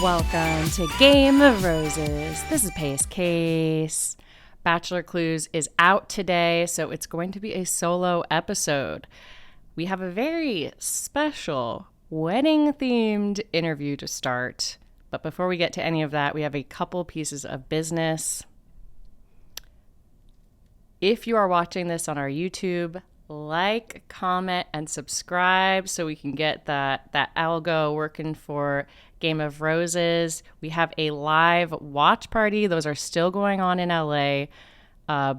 Welcome to Game of Roses. This is Pacecase. Bachelor Clues is out today, so it's going to be a solo episode. We have a very special wedding-themed interview to start. But before we get to any of that, we have a couple pieces of business. If you are watching this on our YouTube, like, comment, and subscribe so we can get that algo working for Game of Roses. We have a live watch party. Those are still going on in LA.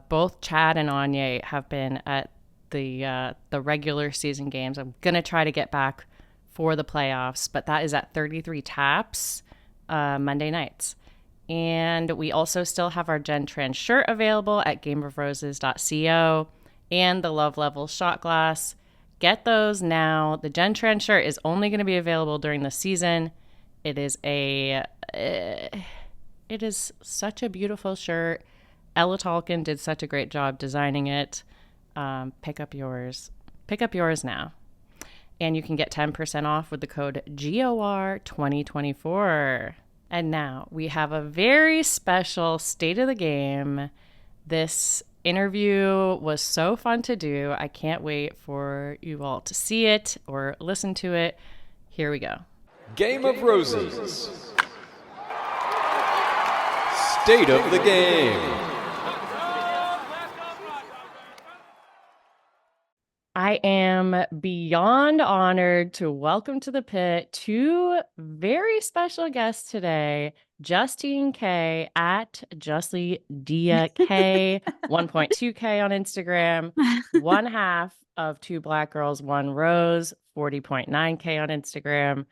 Both Chad and Anya have been at the regular season games. I'm going to try to get back for the playoffs, but that is at 33 Taps Monday nights. And we also still have our Gen Trans shirt available at gameofroses.co and the Love Level shot glass. Get those now. The Gen Trans shirt is only going to be available during the season. It is such a beautiful shirt. Ella Tolkien did such a great job designing it. Pick up yours. Pick up yours now. And you can get 10% off with the code GOR2024. And now we have a very special State of the Game. This interview was so fun to do. I can't wait for you all to see it or listen to it. Here we go. Game of Roses. State of the Game. I am beyond honored to welcome to the pit two very special guests today. Justine K at Justly Dia K, 1.2K on Instagram, one half of Two Black Girls, One Rose, 40.9K on Instagram.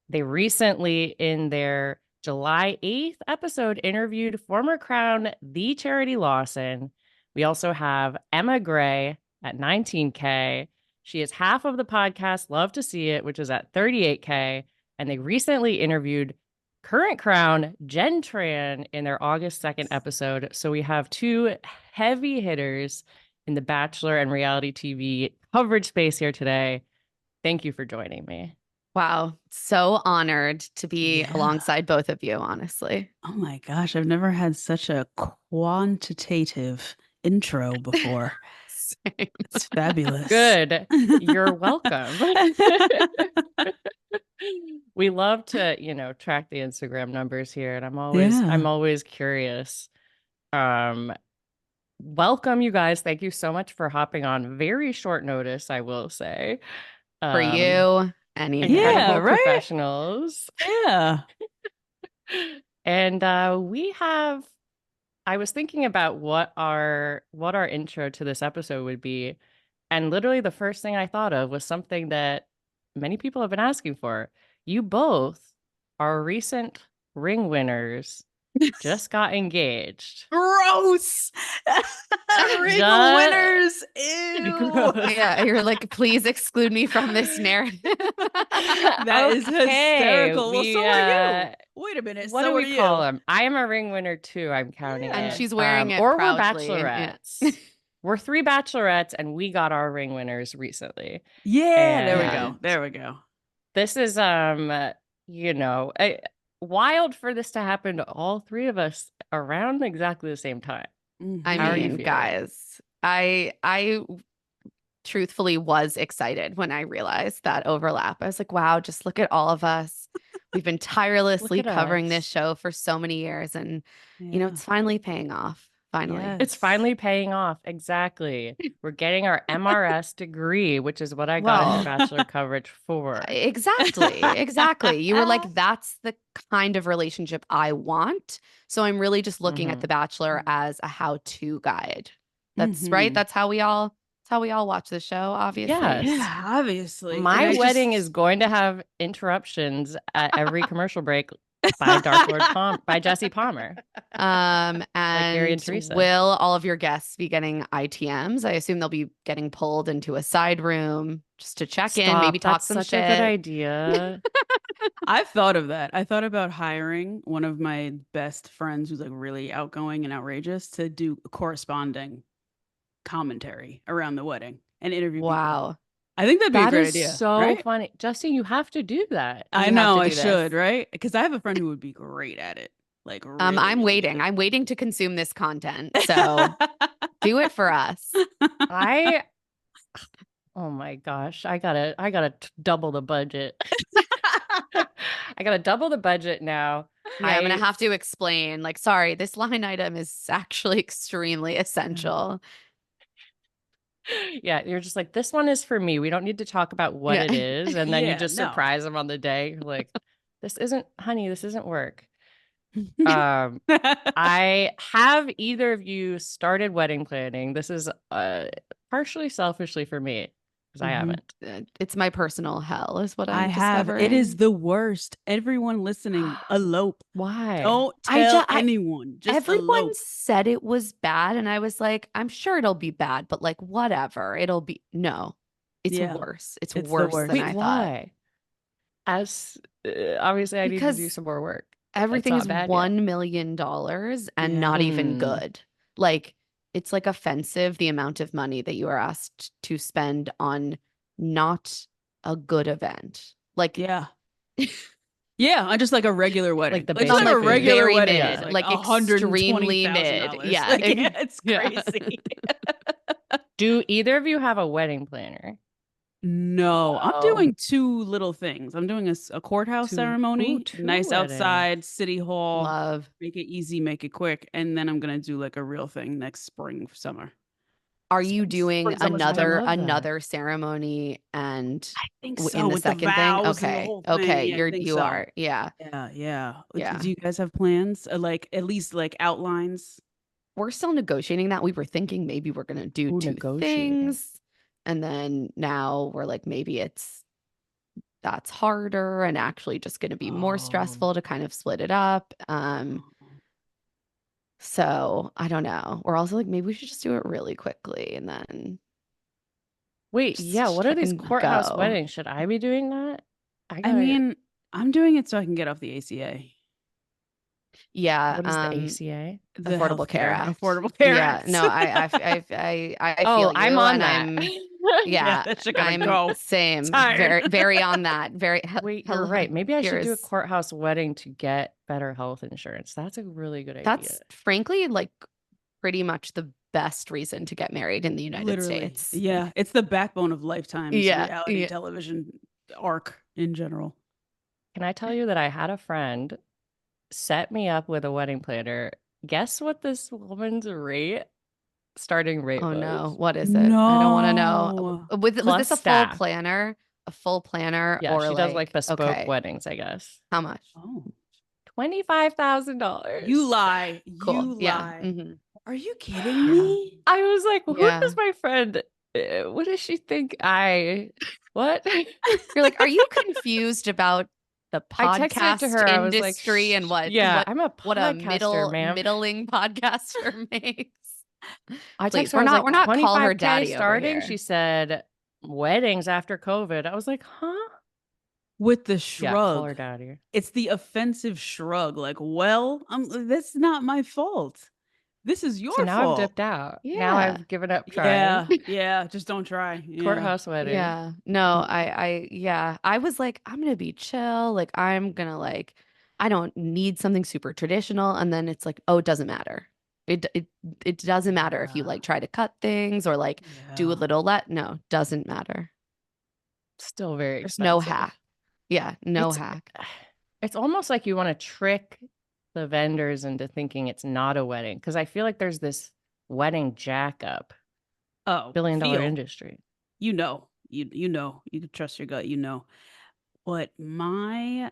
They recently, in their July 8th episode, interviewed former Crown, the Charity Lawson. We also have Emma Gray at 19K. She is half of the podcast Love to See It, which is at 38K. And they recently interviewed current Crown, Jen Tran, in their August 2nd episode. So we have two heavy hitters in the Bachelor and reality TV coverage space here today. Thank you for joining me. Wow. So honored to be alongside both of you, honestly. Oh my gosh. I've never had such a quantitative intro before. It's fabulous. Good. You're welcome. We love to, track the Instagram numbers here, and I'm always curious. Welcome, you guys. Thank you so much for hopping on very short notice, I will say. For you, anything. Incredible right? professionals. Yeah. And I was thinking about what our intro to this episode would be. And literally the first thing I thought of was something that many people have been asking for. You both are recent ring winners. Just got engaged. Gross. Ring winners. Ew. Yeah, you're like, please exclude me from this narrative. That is hysterical. Well, so are you. Wait a minute. What do we call them? I am a ring winner too. I'm counting it. And she's wearing it or proudly. We're bachelorettes. Yeah. We're 3 bachelorettes, and we got our ring winners recently. Yeah, there we go. There we go. This is wild for this to happen to all 3 of us around exactly the same time. I mean, guys, I truthfully was excited when I realized that overlap. I was like, wow, just look at all of us. We've been tirelessly covering this show for so many years, and it's finally paying off. Finally. Yes. It's finally paying off. Exactly. We're getting our MRS degree, which is what I got in Bachelor coverage for. Exactly. You were like, that's the kind of relationship I want. So I'm really just looking at The Bachelor as a how-to guide. That's right. That's how we all watch the show, obviously. Yes. Yeah, obviously. My wedding is going to have interruptions at every commercial break by Dark Lord by Jesse Palmer. And Gary and Teresa. Will all of your guests be getting ITMs? I assume they'll be getting pulled into a side room just to check in, maybe talk some such shit. a good idea. I've thought of that. I thought about hiring one of my best friends who's like really outgoing and outrageous to do corresponding commentary around the wedding and interview people. Wow. I think that'd be a That great is idea, so right? funny. Justine, you have to do that. I You have know to I do this. should, right? Because I have a friend who would be great at it. Like really, I'm really waiting. good. I'm waiting to consume this content. So do it for us. I Oh my gosh, I gotta double the budget. I gotta double the budget now. Yeah, I'm gonna have to explain. Like, sorry, this line item is actually extremely essential. Yeah, you're just like, this one is for me. We don't need to talk about what Yeah. it is. And then you Yeah, just no. surprise them on the day. You're like, honey, this isn't work. Um, I have either of you started wedding planning? This is partially selfishly for me because I Mhm. haven't. It's my personal hell, is what I I'm have. It is discovering. the worst. Everyone listening, elope. Why? Don't I tell just, anyone. Just everyone elope. said it was bad, and I was like, I'm sure it'll be bad, but like, whatever. It'll be, no, it's Yeah, worse. It's it's the worse than Wait, worst. I thought why? As Obviously, I need to do because some more work. It's everything not is bad yet. $1 million and Yeah. not even Mm. good. Like, it's like offensive the amount of money that you are asked to spend on not a good event. Like, Yeah. Yeah, on just like a regular wedding. Like the Like just on like basic a like food. regular very wedding is Yeah. mid, like like extremely mid. $120,000. Yeah. Like yeah, it's Yeah. crazy. Do either of you have a wedding planner? No, I'm Oh, doing two little things. I'm doing a courthouse ceremony, two nice weddings. outside, city hall, Love. make it easy, make it quick, and then I'm gonna do like a real thing next spring, summer. Are you doing Spring, summer, September. love that. another ceremony and I think in so, the with the second thing? vows and the Okay. whole thing. Okay. Yeah, I think You so. are. Yeah. Yeah, yeah. Yeah. Do you guys have plans? Like at least like outlines? We're still negotiating that. We were thinking maybe we're going to do Ooh, two negotiating. things. And then now we're like, maybe that's harder and actually just going to be more Oh. stressful to kind of split it up. So I don't know. We're also like, maybe we should just do it really quickly and then Wait, yeah, just what are check these and courthouse go. weddings? Should I be doing that? I I gotta, mean, I'm doing it so I can get off the ACA. Yeah. what is the ACA? The Affordable Care healthcare, Act. Affordable Care Yeah. Act. No, I Oh, feel I'm you on and that. Yeah, yeah, that shit gotta I'm go. same. Tired. Very on that. Very Wait, you're hello. right. Maybe I should do a Here's courthouse wedding to get better health insurance. That's a really good idea. That's frankly like pretty much the best reason to get married in the United Literally. States. Yeah. It's the backbone of Lifetime's Yeah, reality yeah. television arc in general. Can I tell you that I had a friend set me up with a wedding planner? Guess what this woman's starting rate Oh no, was? what is it? I don't want to know. No. Was Plus this a full staff. planner? A full planner Yeah, or she does like like bespoke okay, weddings, I guess. how much? Oh. You $25,000. lie. Cool. You Yeah. lie. Hmm. Are you kidding Yeah. me? I was like, who Yeah. does my friend, what does she think what? You're like, are you confused about the I texted to podcast her. I was like, industry and yeah, I'm a what a podcaster, ma'am. middling podcaster makes? I texted Please, her, I was like, we're not call her 25K daddy over starting. She here. said, weddings after COVID. I was like, huh? With the Yeah, call shrug. her daddy. It's the offensive shrug. Like, well, that's not my fault. This is So your now I've fault. dipped out. Now Yeah. I've given up trying. Yeah. Yeah. Just don't try. Yeah. Courthouse wedding. Yeah. No, yeah. I was like, I'm gonna be chill. Like, I'm gonna like, I don't need something super traditional. And then it's like, oh, it doesn't matter. It doesn't matter if you Yeah. like try to cut things or like do a Yeah. little no, doesn't matter. Still very There's no expensive. hack. Yeah, no It's hack. it's almost like you want to trick the vendors into thinking it's not a wedding because I feel like there's this wedding jack up Oh, billion-dollar feel. industry. You know. You know. You can trust your gut. You know. But my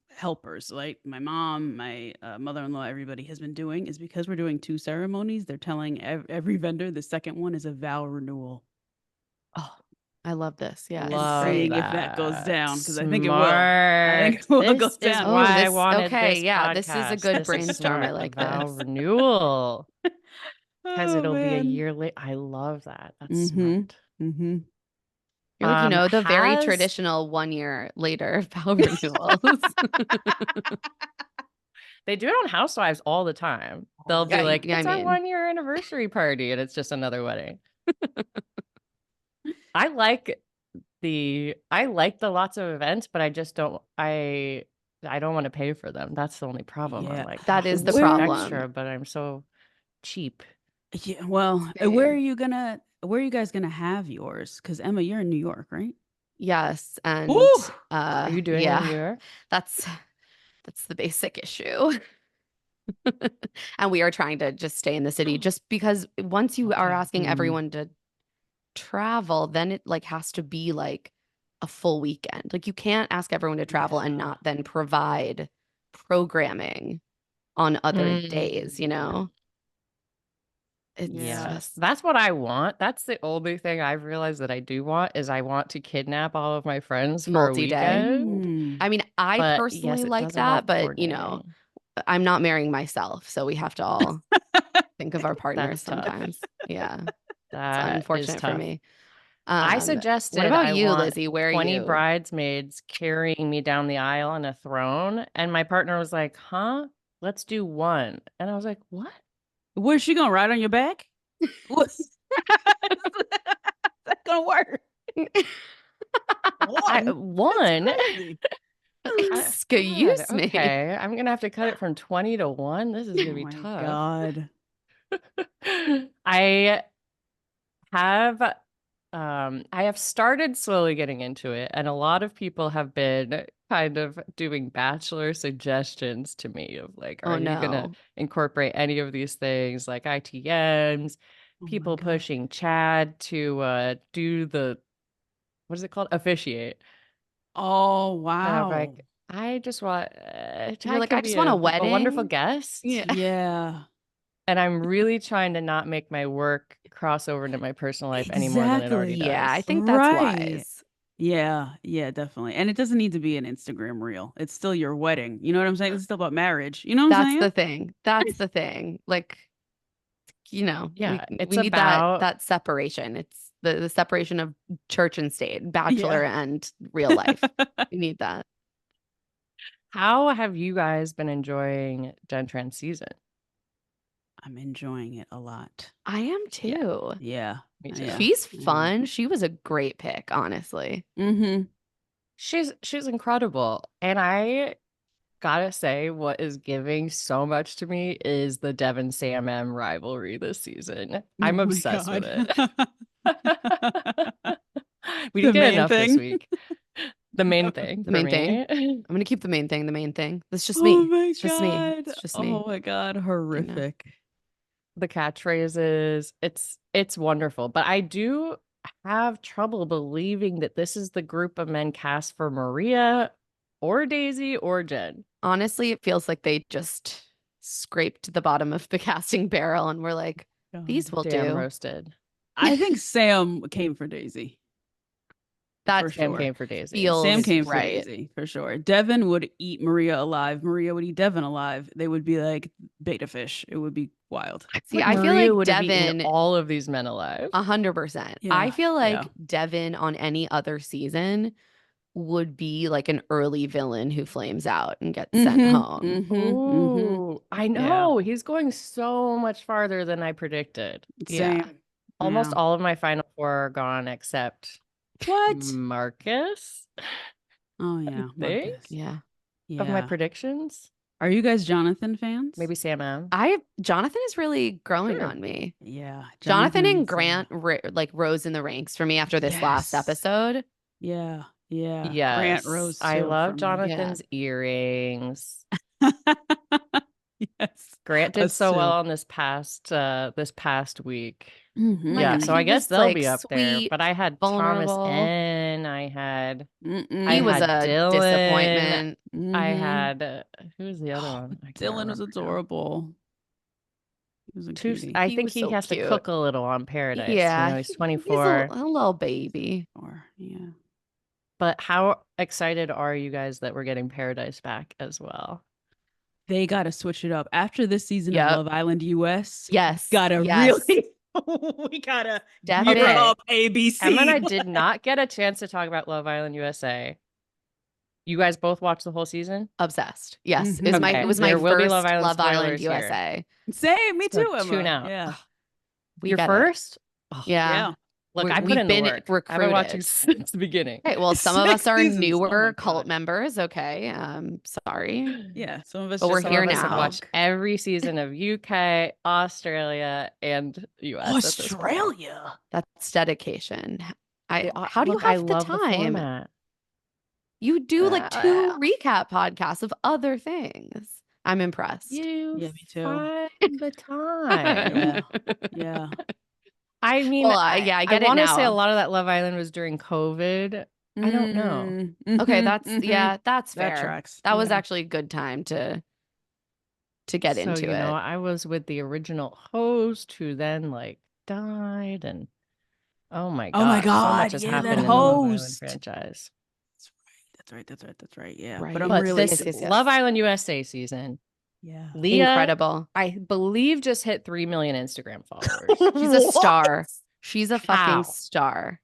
helpers, like my mom, my mother-in-law, everybody has been doing is because we're doing two ceremonies. They're telling every vendor the second one is a vow renewal. Oh, I love this. Yeah, And it's Love great. seeing if that goes that. down because I think it will. I think Smart. it will go This is down. Oh, why I this wanted okay. this Yeah, this is a podcast. good This is brainstorm. I smart. A like vow this. renewal. Because Oh it'll be a man. year late. I love that. That's Mm-hmm. smart. Mm-hmm. You're like, the very Has traditional 1 year later vow renewals. they do it on Housewives all the time. They'll be Yeah, like, yeah, I it's our mean, 1 year anniversary party, and it's just another wedding. I like like the lots of events, but I just don't I don't want to pay for them. That's the only problem. I'm Yeah. like, That is the it's so problem. extra, but I'm so cheap. Yeah. Well, Same. where are you guys gonna have yours? Because Emma, you're in New York, right? Yes, and Ooh! Are you doing it in New York? that's the basic issue. And we are trying to just stay in the city just because once you are Okay. asking everyone to travel, then it like has to be like a full weekend. Like you can't ask everyone to travel and Yeah. not then provide programming on other days, you know? It's Yeah, just that's what I want. That's the only thing I've realized that I do want is I want to kidnap all of my friends for a multi-day. weekend. I mean, I But personally yes, it like does involve that, but you know, coordinating. I'm not marrying myself, so we have to all think of our partners That's tough. sometimes. Yeah. It's That is unfortunate for tough. me. I What suggested about I you, want Lizzie? Where are 20 you? bridesmaids carrying me down the aisle on a throne. And my partner was like, huh? Let's do one. And I was like, what? Where's she gonna ride on your back? What's that gonna work? One? That's crazy. God, Excuse me. okay. I'm gonna have to cut it from 20 to 1. This is gonna Oh be my tough. God. I have I have started slowly getting into it, and a lot of people have been kind of doing bachelor suggestions to me of like, Oh are you gonna no. incorporate any of these things like ITMs, Oh my people God. pushing Chad to do the what is it called? Officiate. Oh And I'm wow. like, I just want You're Chad like, can I be just want a a wonderful wedding. guest. Yeah. Yeah. And I'm really trying to not make my work cross over into my personal life any more than it already Exactly. Yeah, I does. think that's Right. wise. Yeah, yeah, definitely. And it doesn't need to be an Instagram reel. It's still your wedding. You know what I'm saying? It's still about marriage. You know what I'm That's saying? the thing. That's the thing. Like, you know, we Yeah, it's we need that about separation. It's the separation of church and state, bachelor Yeah. and real life. We need that. how have you guys been enjoying Gen Trans season? I'm enjoying it a lot. I am Yeah, too. Yeah. me too. Yeah. She's I am. fun. She was a great pick, honestly. Mm-hmm. She's incredible. And I gotta say, what is giving so much to me is the Devin Sam M rivalry this season. Oh I'm my obsessed with God. it. We The didn't get main enough this thing. week. The main Yep. thing The for main thing. me. I'm gonna keep the main thing. The main thing. That's just Oh me. my It's just me. God. It's just Oh me. my God. You know. Horrific. The catchphrases, it's wonderful. But I do have trouble believing that this is the group of men cast for Maria or Daisy or Jen. Honestly, it feels like they just scraped the bottom of the casting barrel and were like, these God. will Damn do. roasted. I think Sam came for Daisy. That For Sam sure. came for Daisy. Sam feels came for right. Daisy, for sure. Devin would eat Maria alive. Maria would eat Devin alive. They would be like beta fish. It would be wild. See, Like I feel Maria like would have eaten Devin, all of these men alive. 100%. I Yeah. feel Yeah. like Devin on any other season would be like an early villain who flames out and gets sent home. Oh, I Yeah. know. He's going so much farther than I predicted. Yeah. Same. Almost Yeah. all of my final four are gone except What? Marcus, Oh I yeah, think, Marcus. Yeah. of my Yeah. predictions. Are you guys Jonathan fans? Maybe Sam M. Jonathan is really growing Sure. on me. Yeah. Jonathan and Jonathan's, Grant like rose in the ranks for me after this last yes. episode. Yeah. Yeah. Grant Yes, Rose I too for love me. Yeah. Jonathan's earrings. Yes. Grant did Us so well too. on this past week. Oh my Yeah, God, so Mm-hmm. I he guess was they'll like be up there. sweet, But I had Thomas vulnerable. N. I He was had a Dylan. disappointment. I Mm-hmm. had who's the other Oh, one? I can't Dylan was remember now. adorable. He was a cutie. I He think was he so has to cute. cook a little on Paradise. Yeah, He's he's 24. a little baby. Or yeah. But how excited are you guys that we're getting Paradise back as well? They gotta switch it up. After this season of Yep. Love Island US, Yes. gotta Yes. really we gotta gear Definitely. up ABC. Emma and I did not get a chance to talk about Love Island USA. You guys both watched the whole season? Obsessed. Yes. Mhm. Okay, It was my there will be first Love Island Love Island spoilers here. USA. Same, me So too, tune Emma. out. Yeah. We Your get it. first? Oh, Yeah. Yeah. Look, I put we've in the been work. I've been watching recruited. since the beginning. Okay, well, some of us 6 are seasons. Oh my newer cult God. members. Okay, sorry, Yeah, some of us but we're just Some here of us have now. watched every season of UK, Australia, and US at this point. Australia. That's dedication. How do you Look, I have the love the time? format. You do like 2 Uh, recap podcasts of other things. I'm impressed. You Yeah, me too. find the time. Yeah. Yeah. I mean, Well, yeah, I I get it want to say a now. lot of that Love Island was during COVID. I don't know. Okay, Mhm, that's mhm. that's That fair. tracks. That was Yeah. actually a good time to get So, into it. I was with the original host who then like died, and oh my Oh my gosh, so much God. has Yeah, that happened in the Love Island host. franchise. That's right. Yeah. But Right. I'm But really this Yes. Love Island USA season, yeah. Leah, Incredible. I believe, just hit 3 million Instagram followers. She's a What? star. She's a fucking How? star.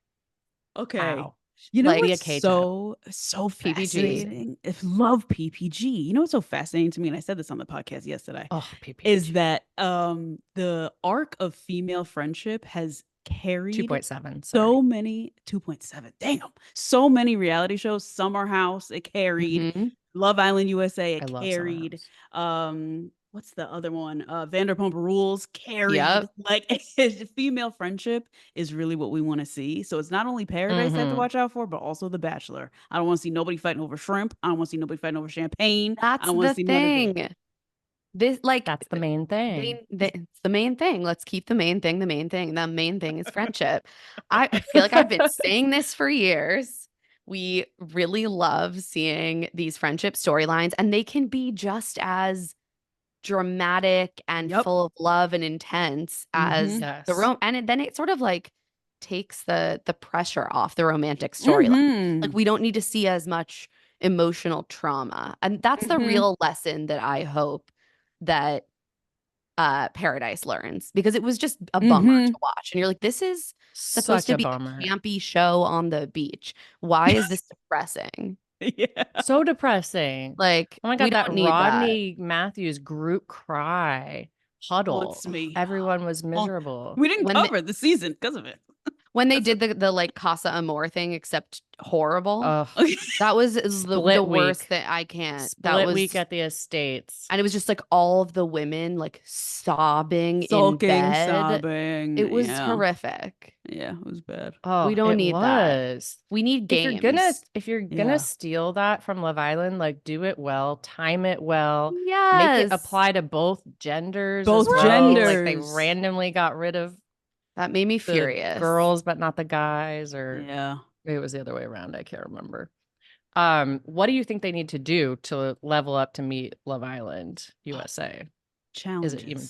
Okay. How? You know Like Leah what's K. so PPG. fascinating? If love PPG. You know what's so fascinating to me, and I said this on the podcast yesterday, Oh, PPG. is that the arc of female friendship has carried 2.7. so many 2.7. Damn. So many reality shows. Summer House, it carried. Mhm. Love Island USA, I it love Summer carried. House. What's the other one? Vanderpump Rules carried. Yep. Like female friendship is really what we want to see. So it's not only Paradise I have to Mhm. watch out for, but also The Bachelor. I don't want to see nobody fighting over shrimp. I don't want to see nobody fighting over champagne. I That's don't want to the see none of it. thing. This like That's the main thing. it's the main thing. Let's keep the main thing the main thing. The main thing is friendship. I feel like I've been saying this for years. We really love seeing these friendship storylines, and they can be just as dramatic and Yep. full of love and intense as Yes. the and then it sort of like takes the pressure off the romantic storyline. Like Mhm. we don't need to see as much emotional trauma. And that's the Mhm. real lesson that I hope that Paradise learns, because it was just a bummer to Mhm. watch. And you're like, this is supposed Such to a be bummer. a campy show on the beach. Why is this depressing? Yeah. So depressing. Like, Oh my we God, that don't need that. Rodney Matthews group cry huddle. Haunts me. Everyone was Oh, miserable. we didn't When cover the season because of it. when they did the like Casa Amor thing, except horrible. Oh, Okay. That was the Split worst week. that I can't. That Split was, week at the estates. and it was just like all of the women like sobbing in Sulking, bed. sobbing. It was Yeah. horrific. Yeah, it was bad. We Oh, don't it need that. was. We need games. If you're gonna Yeah. steal that from Love Island, like do it well, time it well, make it Yes. apply to both genders Both as well. Like they genders. randomly got rid of That made me the furious. girls but not the guys, or Yeah. it was the other way around. I can't remember. What do you think they need to do to level up to meet Love Island USA? Challenges. Is it even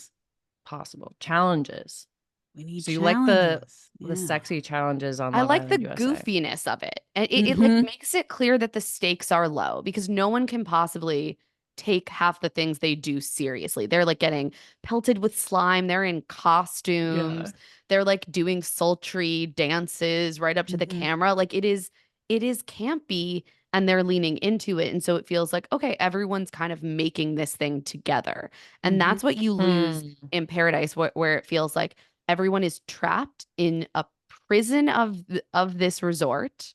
possible? Challenges. We need So you like the Yeah. sexy challenges on I Love like the Island USA? goofiness of it. And it like makes it clear that the stakes are low, because no one can possibly take half the things they do seriously. They're like getting pelted with slime, they're in costumes, they're like doing sultry dances right up to the camera. Like it is campy, and they're leaning into it. And so it feels like, okay, everyone's kind of making this thing together. And that's what you lose in Paradise, where it feels like everyone is trapped in a prison of this resort.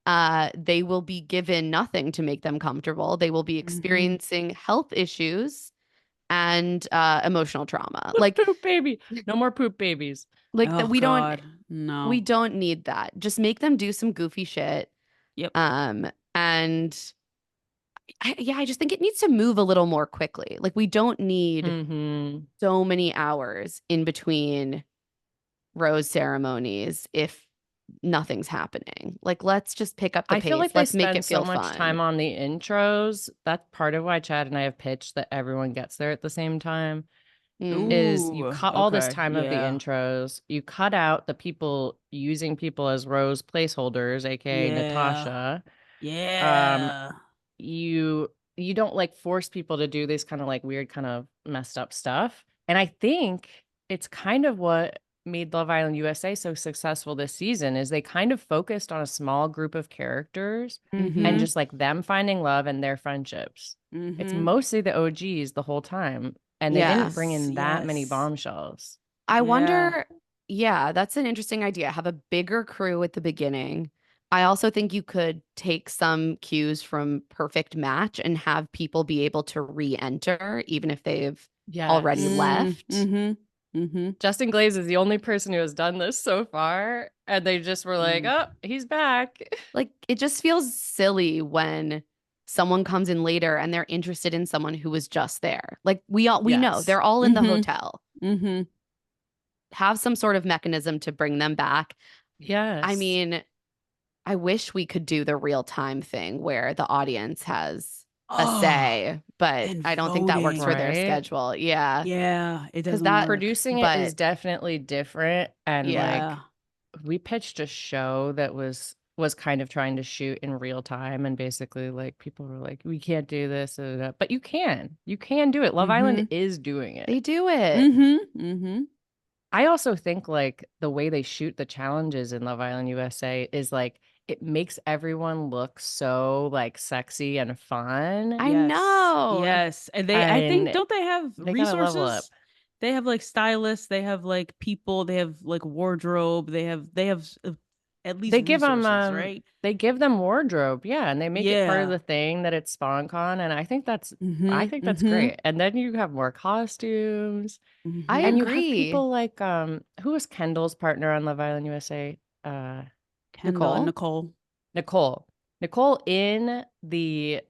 They will be given nothing to make them comfortable. They will be experiencing health issues and emotional trauma. Like poop baby. No more poop babies. like Oh, that we God. don't No. we don't need that. Just make them do some goofy shit. Yep. And I just think it needs to move a little more quickly. Like we don't need so many hours in between rose ceremonies if nothing's happening. Like let's just pick up the I pace. feel like Let's they make spend it feel so much fun. time on the intros. That's part of why Chad and I have pitched that everyone gets there at the same time. Is you Ooh, cut all this okay, time of the yeah. intros, you cut out the people using people as rose placeholders, aka Yeah. Natasha. Yeah. You don't like force people to do this kind of like weird kind of messed up stuff. And I think it's kind of what made Love Island USA so successful this season, is they kind of focused on a small group of characters and just like them finding love and their friendships. It's mostly the OGs the whole time, and they didn't bring in that many bombshells. I wonder, yeah, that's an interesting idea. Have a bigger crew at the beginning. I also think you could take some cues from Perfect Match and have people be able to re-enter even if they've already Yes. left. Justin Glaze is the only person who has done this so far. And they just were like, Mm. oh, he's back. Like it just feels silly when someone comes in later and they're interested in someone who was just there. Like we know Yes. they're all in the hotel. Mm-hmm. Have some sort of mechanism to bring them back. I Yes. mean, I wish we could do the real time thing where the audience has a Oh, say, but and I don't think that works for voting. their Right. schedule. Yeah. Yeah, it Because doesn't that, work. Producing it is but definitely different. And like, Yeah. we pitched a show that was kind of trying to shoot in real time, and basically like people were like, we can't do this, but you can do it. Love Island Mm-hmm. is doing they it. do it. Mm-hmm. Mm-hmm. I also think like the way they shoot the challenges in Love Island USA is like it makes everyone look so like sexy and fun, I Yes. know. Yes. And I think, and don't they have they gotta level up. resources? They have like stylists, they have like people, they have like wardrobe, they have at least They give them resources, right? wardrobe, yeah, and they make it part of Yeah. the thing that it's SpawnCon, and I Mm-hmm. think that's Mm-hmm. great. And then you have more costumes, I and Mm-hmm. you have agree. people like who was Kendall's partner on Love Island USA? Kendall and Nicole? Nicole. Nicole. Nicole in the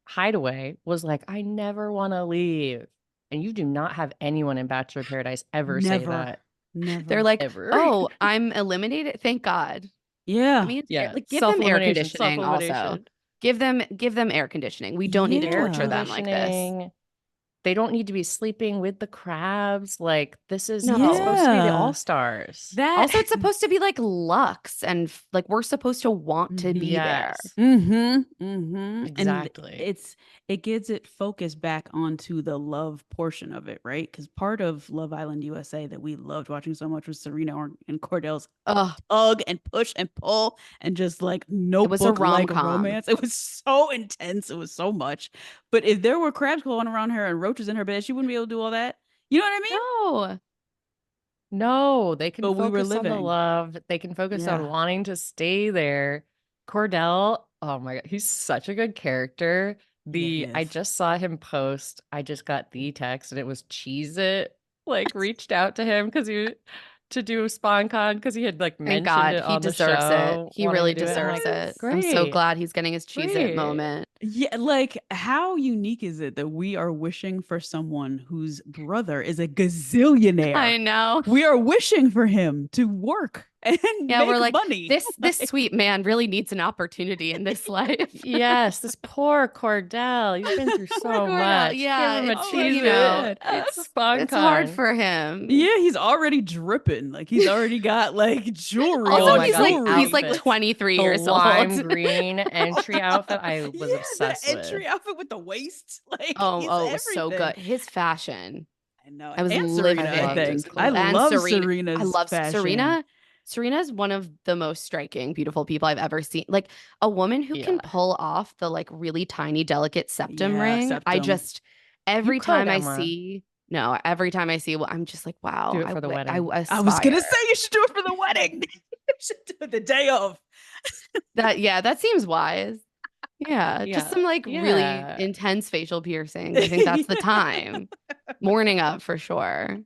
hideaway was like, I never want to leave. And you do not have anyone in Bachelor Paradise ever say Never. that They're Never. like, ever. oh, I'm eliminated. Thank God. I Yeah. mean, Yeah, like give them air self-elimination, conditioning also. self-elimination. Give them air conditioning. We don't need to Air torture Yeah. them like this. conditioning. They don't need to be sleeping with the crabs. Like this is it's No. supposed to be the Yeah. all-stars. That Also, it's supposed to be like Lux and like we're supposed to want to mm-hmm. be there. Yes, Mm-hmm. Mm-hmm. And exactly. it gets it focused back onto the love portion of it, right? Because part of Love Island USA that we loved watching so much was and Cordell's Ugh, tug and push and pull and just like it was a notebook like rom-com. romance. It was so intense. It was so much. But if there were crabs crawling around her and roaches in her bed, she wouldn't be able to do all that. You know what I mean? No. No, they can But we were focus on the living. love. They can focus on Yeah. wanting to stay there. Cordell, oh my God, he's such a good character. Yeah, he I is. just saw him post, I just got the text and it was Cheese It, like reached out to him to do a SpawnCon because he had like Thank mentioned God. it He on the deserves it. show, He wanting to really do it. I'm like, deserves it. Yes. I'm so great, glad he's getting his cheese it great. moment. Yeah, like how unique is it that we are wishing for someone whose brother is a gazillionaire? I know. We are wishing for him to work and Yeah, we're make like, money. this sweet man really needs an opportunity in this life. Yes, this poor Cordell. He's been through Poor so Cordell. much. Give Yeah, him a it's Oh my Cheese you know, It. God. It's it's hard SpawnCon. for him. Yeah, he's already dripping. Like he's already got like jewelry Also, Oh on my God, the he's like jewelry. outfits. 23 The years old. lime green entry outfit I was Yeah, that obsessed with. entry outfit with the waist. Like Oh, he's oh, it was so everything. good. His fashion. I know. I was And Serena, I living. Loved his think. I clothes. And love Serena. I Serena's love fashion. Serena. Serena is one of the most striking, beautiful people I've ever seen. Like a woman who can Yeah. pull off the like really tiny, delicate septum Yeah, ring. I septum. just You every could, time I Emma. see, no, every time I see, well, I'm just like, Do wow, it for the I wedding. I was gonna aspire. say you should do it for the wedding. You should do it the day of. That seems wise. Yeah, just Yeah. some like really Yeah. intense facial piercings. I think that's the time. Morning up for sure.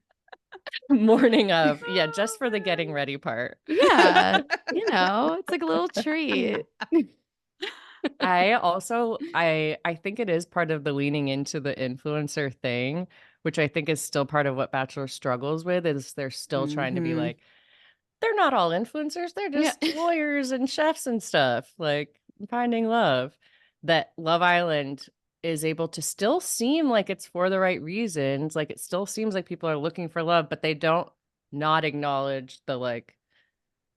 Morning of. Yeah, just for the getting ready part. Yeah, it's like a little treat. I think it is part of the leaning into the influencer thing, which I think is still part of what Bachelor struggles with, is they're still trying to be Mhm. like, they're not all influencers, they're Yeah. just lawyers and chefs and stuff, like finding love. That Love Island is able to still seem like it's for the right reasons, like it still seems like people are looking for love, but they don't not acknowledge the like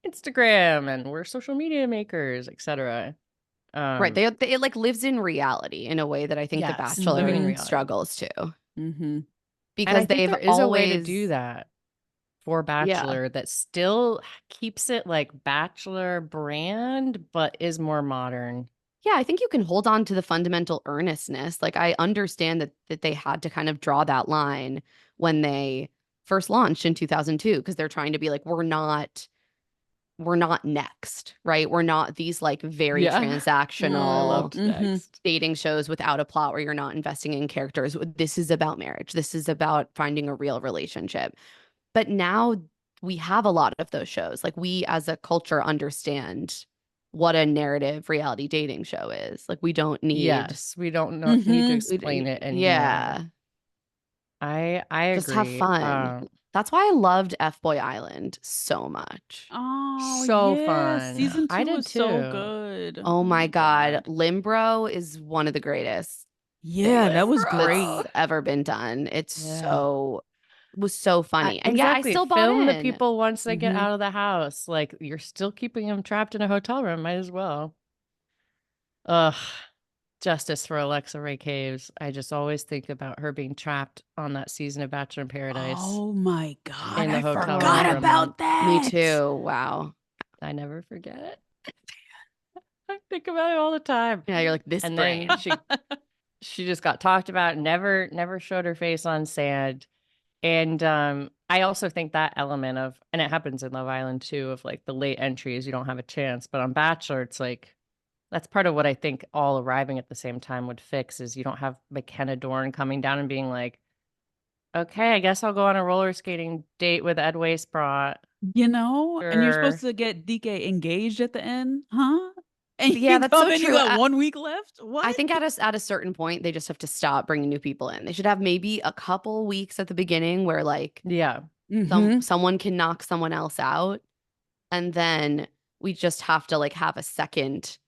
Instagram and we're social media makers, etc. Right. It like lives in reality in a way that I think The Yes, living in Bachelor Mhm. reality. struggles to Mhm. And I because think they've there is a way to do always, that for yeah. Bachelor that still keeps it like Bachelor brand, but is more modern. Yeah, I think you can hold on to the fundamental earnestness. Like I understand that they had to kind of draw that line when they first launched in 2002 because they're trying to be like, we're not next, right? We're not these like very Yeah. I transactional loved Mhm. Next. dating shows without a plot where you're not investing in characters. This is about marriage. This is about finding a real relationship. But now we have a lot of those shows. Like we as a culture understand what a narrative reality dating show is. Like we don't need Yes, we don't need to Mhm. explain it anymore. yeah. I Just have agree. fun. That's why I loved F-Boy Island so much. Oh, So yeah. fun. Season I 2 did was so too. good. Oh my God. Limbro is one of the greatest Yeah, that was that's great. ever been done. It's Yeah. was so funny. And yeah, I Exactly. still bought Film the in. people once they get Mhm. out of the house. Like you're still keeping them trapped in a hotel room. Might as well. Ugh. Justice for Alexa Ray Caves. I just always think about her being trapped on that season of Bachelor in Paradise Oh my God, in the I hotel room forgot for a about month. that. Me too. Wow. I never forget it. I think about it all the time. Yeah, you're like this And brain. then she just got talked about, never showed her face on sand. And I also think that element of, and it happens in Love Island too, of like the late entries, you don't have a chance. But on Bachelor, it's like that's part of what I think all arriving at the same time would fix is you don't have McKenna Dorn coming down and being like, okay, I guess I'll go on a roller skating date with Ed Waysprott. You know, and you're supposed Sure. to get DK engaged at the end, huh? And Yeah, you that's come so in, you true. got 1 week left? What? I think at a certain point, they just have to stop bringing new people in. They should have maybe a couple weeks at the beginning where like Yeah. Mhm. someone can knock someone else out, and then we just have to like have a second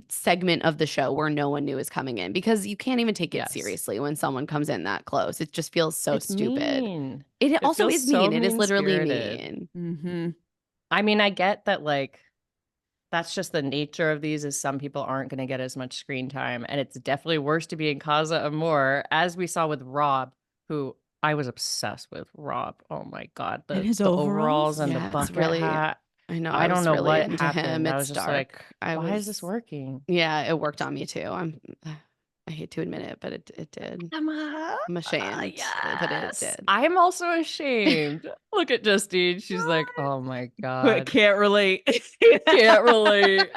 segment of the show where no one new is coming in because you can't even take it Yes. seriously when someone comes in that close. It just feels so It's stupid. mean. It It also feels is so mean. It is literally mean-spirited. mean. Mhm. I mean, I get that like that's just the nature of these is some people aren't going to get as much screen time. And it's definitely worse to be in Casa Amor, as we saw with Rob, who I was obsessed with Rob. Oh my God. And The his overalls overalls? and the Yeah, it's bucket really hat. I know I I don't was know really what into him. happened. I was It's just like, dark. why is this working? Yeah, it worked on me too. I hate to admit it, but it did. Emma. I'm ashamed, but it Yes. did. I am also ashamed. Look at Justine. She's like, oh my But God. can't relate. Can't relate.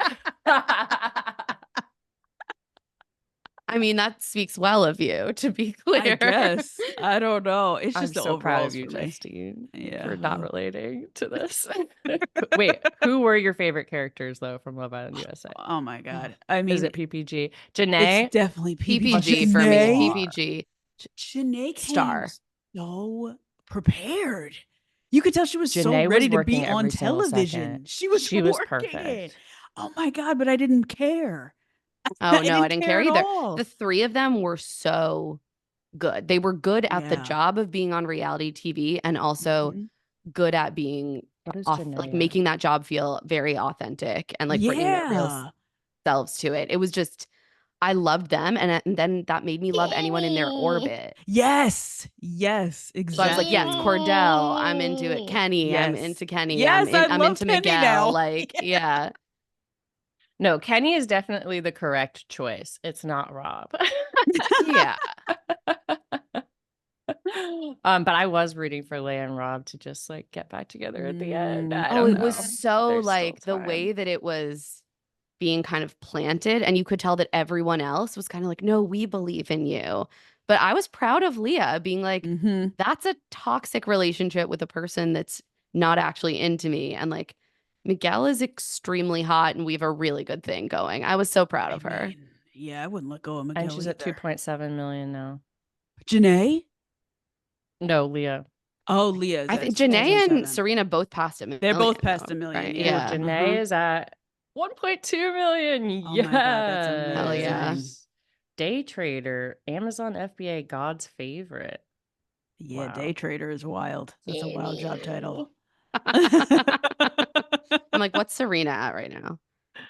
I mean, that speaks well of you, to be clear. I guess. I don't know. It's I'm just the so proud of overalls you, for me. Justine, Yeah. for not relating to this. Wait, who were your favorite characters though from Love Island USA? Oh my God. I Is mean, it PPG? Janae? it's definitely PPG for me. Janae? PPG Janae star. came so prepared. You could tell she was so Janae was ready to be working on every single television. second. She was She was working it. perfect. Oh my God, but I didn't care. Oh no, I didn't care at either. all. The three of them were so good. They were good at the Yeah. job of being on reality TV and also Mhm. good at being What is off, Janae like at? making that job feel very authentic and like bringing their real Yeah. selves to it. It was just I loved them, and then that made me love anyone in their orbit. Yes. Yes. So I was like, yeah, it's Exactly. Cordell. I'm into it. Kenny. I'm Yes. into Kenny. Yes, I I'm love into Kenny Miguel. now. Like, yeah. No, Kenny is definitely the correct choice. It's not Rob. Yeah. But I was rooting for Leia and Rob to just like get back together at the end. I Oh, don't it know. was so There's still like the way time. that it was being kind of planted, and you could tell that everyone else was kind of like, no, we believe in you. But I was proud of Leah being like, Mhm. that's a toxic relationship with a person that's not actually into me. And like Miguel is extremely hot and we have a really good thing going. I was so proud of her. mean, yeah, I wouldn't let go of And Miguel she's at either. 2.7 million now. Janae? No, Leah. Oh, Leah's I at think Janae and 2.7. Serena both passed a million. They're both past though, a million, right? yeah. Oh, Janae is at 1.2 million. Oh my God, that's Hell yeah. amazing. Day trader, Amazon FBA, God's favorite. Yeah, Wow. day trader is wild. That's a wild job title. I'm like, what's Serena at right now?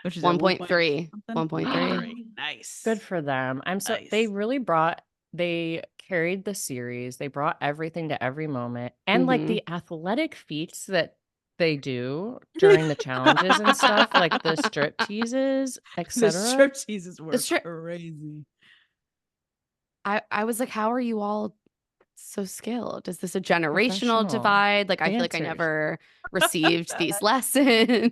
Which is 1.3. 1.3. 1.3. Nice. Good for them. They Nice. really they carried the series. They brought everything to every moment. And like the athletic feats that they do during the challenges and stuff, like the strip teases, The etc. strip teases were The strip- crazy. I was like, how are you all so skilled? Is this a generational Professional divide? Like, I feel like I dancers. never received these lessons.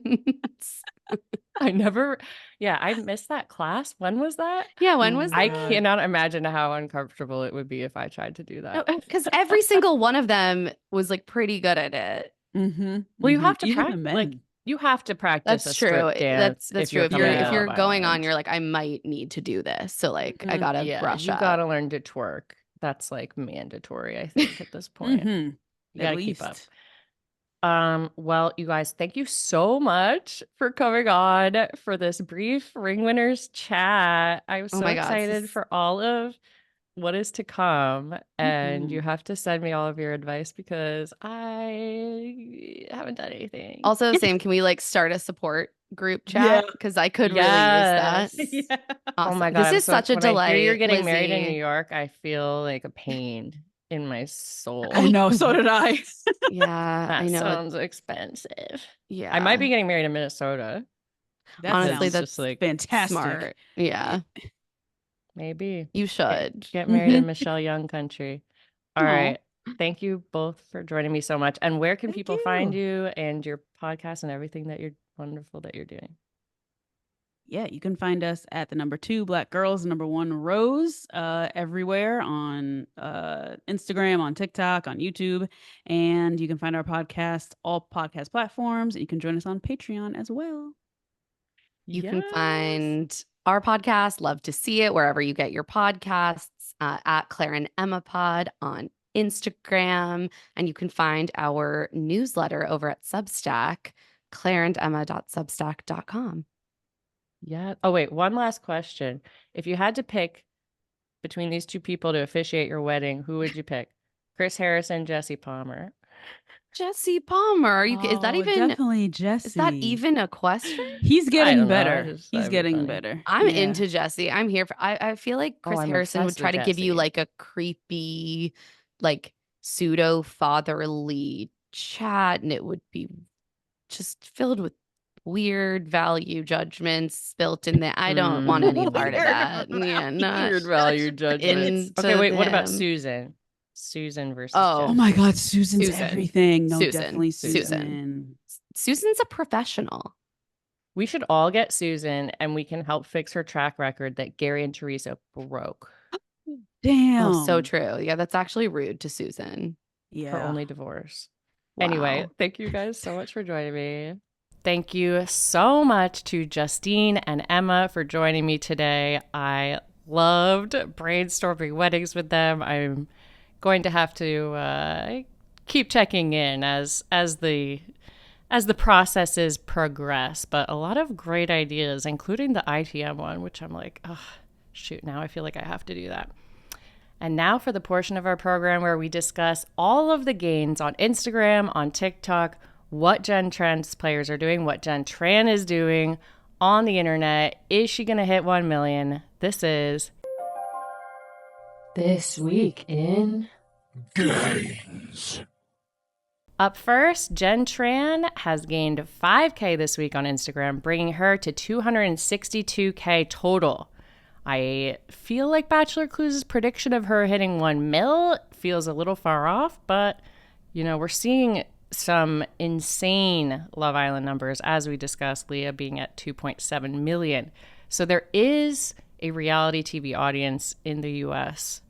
I never, yeah, I missed that class. When was that? Yeah, when Oh was my I that? God. cannot imagine how uncomfortable it would be if I tried to do that. Because every single one of them was like pretty good at it. Mm-hmm. Well, you have to Even the practice, like men. you have to practice a That's true. strip dance That's if true. you're If coming you're into if you're Love going on, Island. you're like, I might need to do this. So like I Mhm. gotta Yeah, brush you up. gotta learn to twerk. That's like mandatory, I think, at this point. Mm-hmm. You At gotta keep up. least. Well, you guys, thank you so much for coming on for this brief Ring Winners chat. I'm Oh so my God. excited for all of what is to come, and you Mhm. have to send me all of your advice because I haven't done anything. Also, same, can we like start a support group Yeah. chat? Because I could really use that. Yes. Yeah. Oh my Awesome. God, This I'm is so such a when I hear you're delight, getting married in New Lizzie. York, I feel like a pain in my soul. I know. So did I. Yeah, I That know. sounds expensive. Yeah. I might be getting married in Minnesota. That Honestly, sounds that's just like fantastic. smart. Yeah, maybe you get, should. get married in Michelle Young country. All Aw. right. Thank you both for joining me so much. And where can Thank people find you. you and your podcast and everything that you're wonderful that you're doing? Yeah, you can find us at the number 2 Black Girls, number 1 Rose, everywhere on Instagram, on TikTok, on YouTube. And you can find our podcast, all podcast platforms. You can join us on Patreon as well. You can Yes. find our podcast, Love to See It, wherever you get your podcasts, at Claire and Emma Pod on Instagram. And you can find our newsletter over at Substack, claireandemma.substack.com. Yeah. Oh, wait. One last question. If you had to pick between these two people to officiate your wedding, who would you pick? Chris Harrison, Jesse Palmer. Jesse Palmer, are you? Is that even? Definitely Jesse. Is that even a question? He's I getting don't know. I better. just thought He's it'd be getting funny. better. I'm Yeah. into Jesse. I'm here for. I feel like Chris I'm Harrison would obsessed try with to give you Jesse. like a creepy, like pseudo fatherly chat, and it would be just filled with weird value judgments built in there. I don't want any part of that. Yeah, not Weird value judgments. into Okay, wait. What about them. Susan? Susan versus Oh. Oh my God, Susan's Susan. everything. No, Susan. definitely Susan. Susan. Susan's a professional. We should all get Susan, and we can help fix her track record that Gary and Teresa broke. Damn. Oh, so true. Yeah, that's actually rude to Susan. Yeah. Her only divorce. Wow. Anyway, thank you guys so much for joining me. Thank you so much to Justine and Emma for joining me today. I loved brainstorming weddings with them. I'm going to have to keep checking in as the processes progress, but a lot of great ideas, including the ITM one, which I'm like, oh, shoot, now I feel like I have to do that. And now for the portion of our program where we discuss all of the gains on Instagram, on TikTok, what Gen Trans players are doing, what Gen Tran is doing on the internet. Is she going to hit 1 million? This is This Week in Gains. Up first, Gen Tran has gained 5K this week on Instagram, bringing her to 262K total. I feel like Bachelor Clues' prediction of her hitting 1 mil feels a little far off, but, you know, we're seeing some insane Love Island numbers, as we discussed, Leah being at 2.7 million. So there is a reality TV audience in the U.S.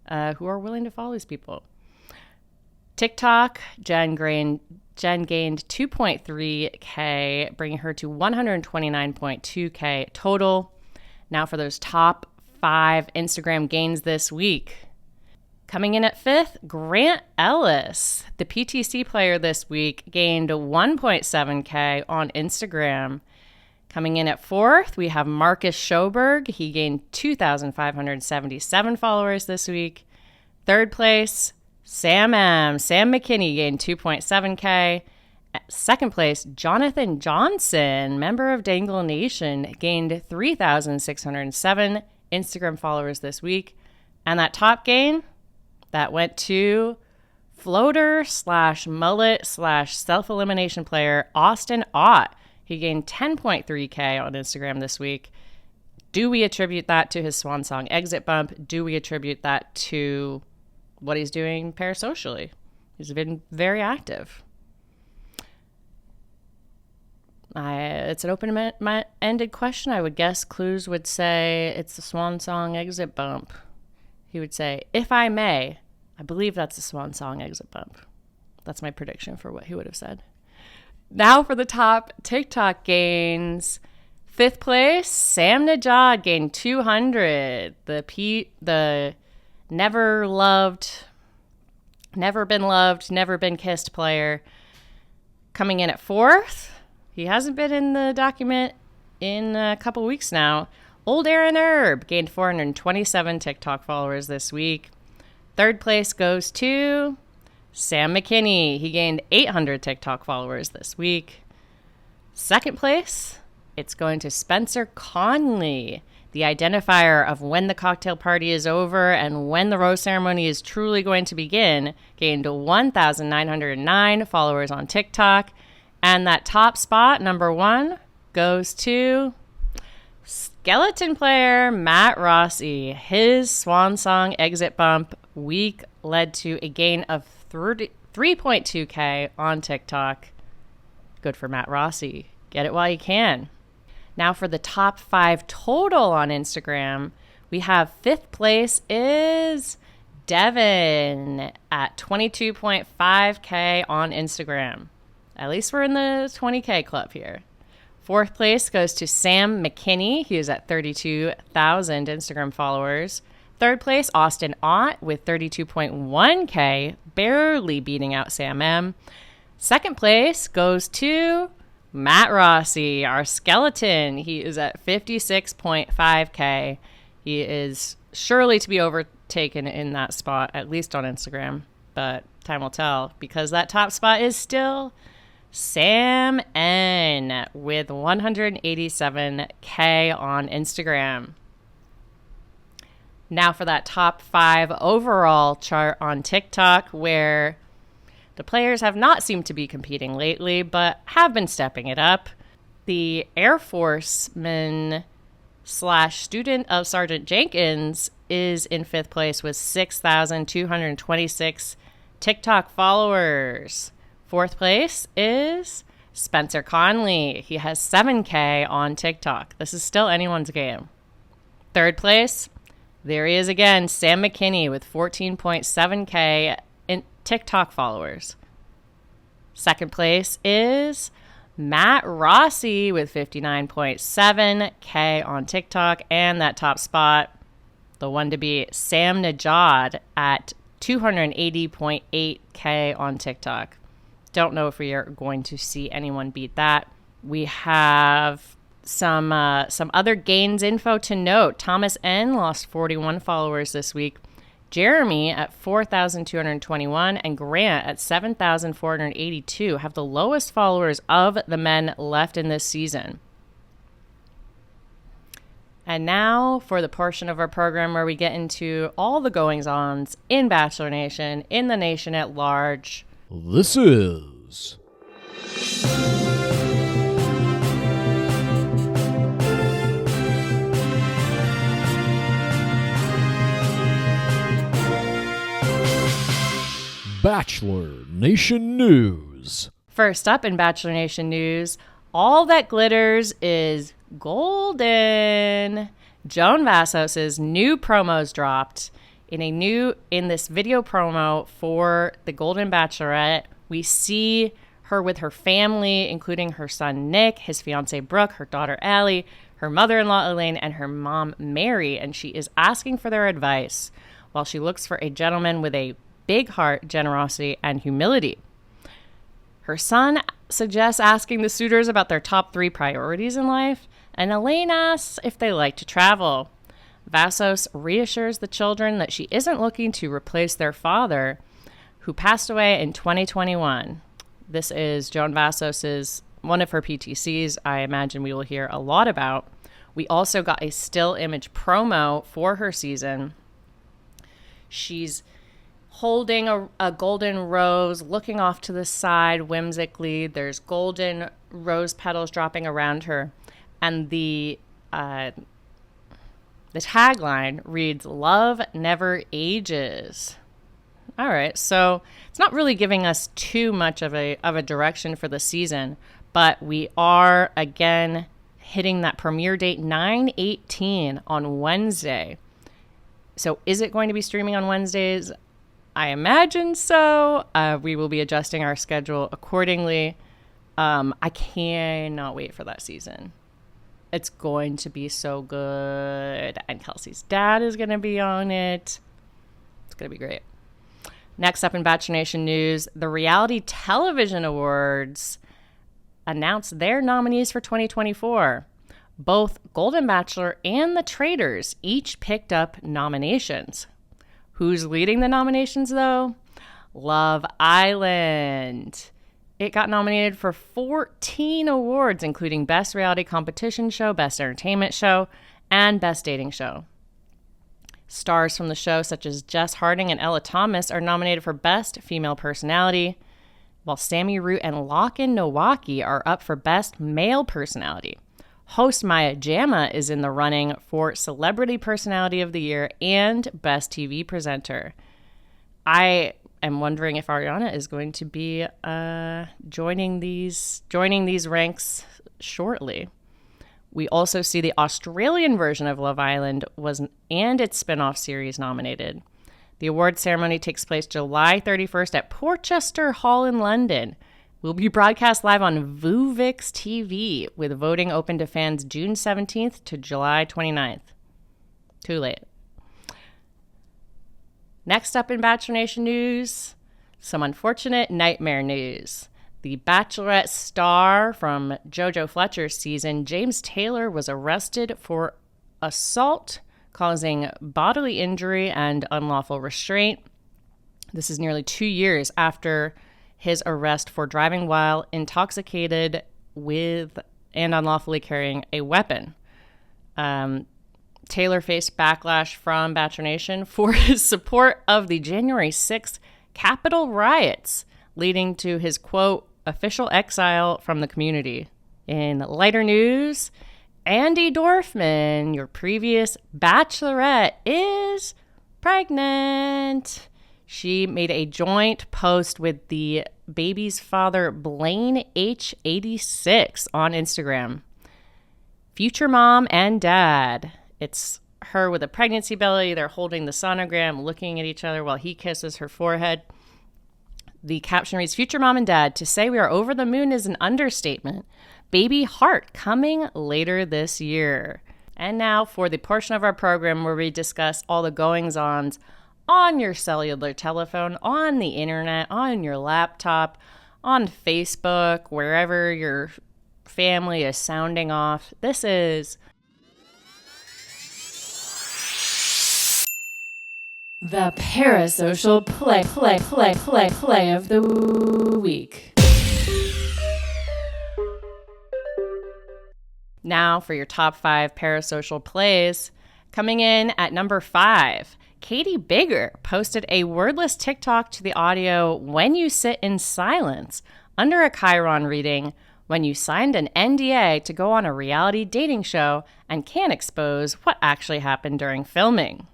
Who are willing to follow these people. TikTok, Jen gained 2.3K, bringing her to 129.2K total. Now for those top 5 Instagram gains this week. Coming in at 5th, Grant Ellis, the PTC player this week, gained 1.7K on Instagram. Coming in at 4th, we have Marcus Schoberg. He gained 2,577 followers this week. 3rd place, Sam McKinney gained 2.7K. Second place, Jonathan Johnson, member of Dangle Nation, gained 3,607 Instagram followers this week. And that top gain, that went to floater / mullet / self-elimination player Austin Ott. He gained 10.3K on Instagram this week. Do we attribute that to his swan song exit bump? Do we attribute that to what he's doing parasocially. He's been very active. It's an open-ended question. I would guess Clues would say it's the Swan Song exit bump. He would say, if I may, I believe that's the Swan Song exit bump. That's my prediction for what he would have said. Now for the top TikTok gains. 5th place, Sam Najad gained 200. The never been loved, never been kissed player coming in at 4th. He hasn't been in the document in a couple weeks now. Old Aaron Herb gained 427 TikTok followers this week. 3rd place goes to Sam McKinney. He gained 800 TikTok followers this week. 2nd place, it's going to Spencer Conley. The identifier of when the cocktail party is over and when the rose ceremony is truly going to begin, gained 1,909 followers on TikTok. And that top spot, number 1, goes to skeleton player Matt Rossi. His Swan Song exit bump week led to a gain of 3.2K on TikTok. Good for Matt Rossi. Get it while you can. Now for the top 5 total on Instagram, we have 5th place is Devin at 22.5K on Instagram. At least we're in the 20K club here. 4th place goes to Sam McKinney. He is at 32,000 Instagram followers. 3rd place, Austin Ott with 32.1K, barely beating out Sam M. 2nd place goes to Matt Rossi, our skeleton. He is at 56.5K. He is surely to be overtaken in that spot, at least on Instagram. But time will tell, because that top spot is still Sam N with 187K on Instagram. Now for that top 5 overall chart on TikTok, where the players have not seemed to be competing lately, but have been stepping it up. The Air Forceman / student of Sergeant Jenkins is in 5th place with 6,226 TikTok followers. 4th place is Spencer Conley. He has 7K on TikTok. This is still anyone's game. 3rd place, there he is again, Sam McKinney with 14.7K in TikTok followers. 2nd place is Matt Rossi with 59.7K on TikTok. And that top spot, the one to beat, Sam Najad at 280.8K on TikTok. Don't know if we are going to see anyone beat that. We have some other gains info to note. Thomas N lost 41 followers this week. Jeremy at 4,221 and Grant at 7,482 have the lowest followers of the men left in this season. And now for the portion of our program where we get into all the goings-ons in Bachelor Nation, in the nation at large. This is Bachelor Nation News. First up in Bachelor Nation news, all that glitters is golden. Joan Vassos's new promos dropped. In this video promo for the Golden Bachelorette, we see her with her family, including her son Nick, his fiance Brooke, her daughter Allie, her mother-in-law Elaine, and her mom Mary, and she is asking for their advice while she looks for a gentleman with a big heart, generosity, and humility. Her son suggests asking the suitors about their top 3 priorities in life, and Elaine asks if they like to travel. Vassos reassures the children that she isn't looking to replace their father, who passed away in 2021. This is Joan Vassos's one of her PTCs I imagine we will hear a lot about. We also got a still image promo for her season. She's holding a golden rose, looking off to the side whimsically. There's golden rose petals dropping around her. And the tagline reads, "Love never ages." All right. So it's not really giving us too much of a direction for the season, but we are again hitting that premiere date 9/18 on Wednesday. So is it going to be streaming on Wednesdays? I imagine so. We will be adjusting our schedule accordingly. I cannot wait for that season. It's going to be so good. And Kelsey's dad is going to be on it. It's going to be great. Next up in Bachelor Nation news, the Reality Television Awards announced their nominees for 2024. Both Golden Bachelor and The Traitors each picked up nominations. Who's leading the nominations, though? Love Island. It got nominated for 14 awards, including Best Reality Competition Show, Best Entertainment Show, and Best Dating Show. Stars from the show, such as Jess Harding and Ella Thomas, are nominated for Best Female Personality, while Sammy Root and Lachlan Nowaki are up for Best Male Personality. Host Maya Jama is in the running for Celebrity Personality of the Year and Best TV Presenter. I am wondering if Ariana is going to be joining these ranks shortly. We also see the Australian version of Love Island and its spin-off series nominated. The award ceremony takes place July 31st at Porchester Hall in London. Will be broadcast live on VooVix TV, with voting open to fans June 17th to July 29th. Too late. Next up in Bachelor Nation news, some unfortunate nightmare news. The Bachelorette star from JoJo Fletcher's season, James Taylor, was arrested for assault, causing bodily injury and unlawful restraint. This is nearly 2 years after his arrest for driving while intoxicated with and unlawfully carrying a weapon. Taylor faced backlash from Bachelor Nation for his support of the January 6th Capitol riots, leading to his, quote, official exile from the community. In lighter news, Andy Dorfman, your previous Bachelorette, is pregnant. She made a joint post with the baby's father, Blaine H86, on Instagram. Future mom and dad. It's her with a pregnancy belly. They're holding the sonogram, looking at each other while he kisses her forehead. The caption reads, future mom and dad, to say we are over the moon is an understatement. Baby heart coming later this year. And now for the portion of our program where we discuss all the goings-ons on your cellular telephone, on the internet, on your laptop, on Facebook, wherever your family is sounding off. This is the Parasocial play of the week. Now for your top 5 Parasocial plays. Coming in at number 5, Katie Bigger posted a wordless TikTok to the audio "When You Sit in Silence" under a Chiron reading, when you signed an NDA to go on a reality dating show and can't expose what actually happened during filming.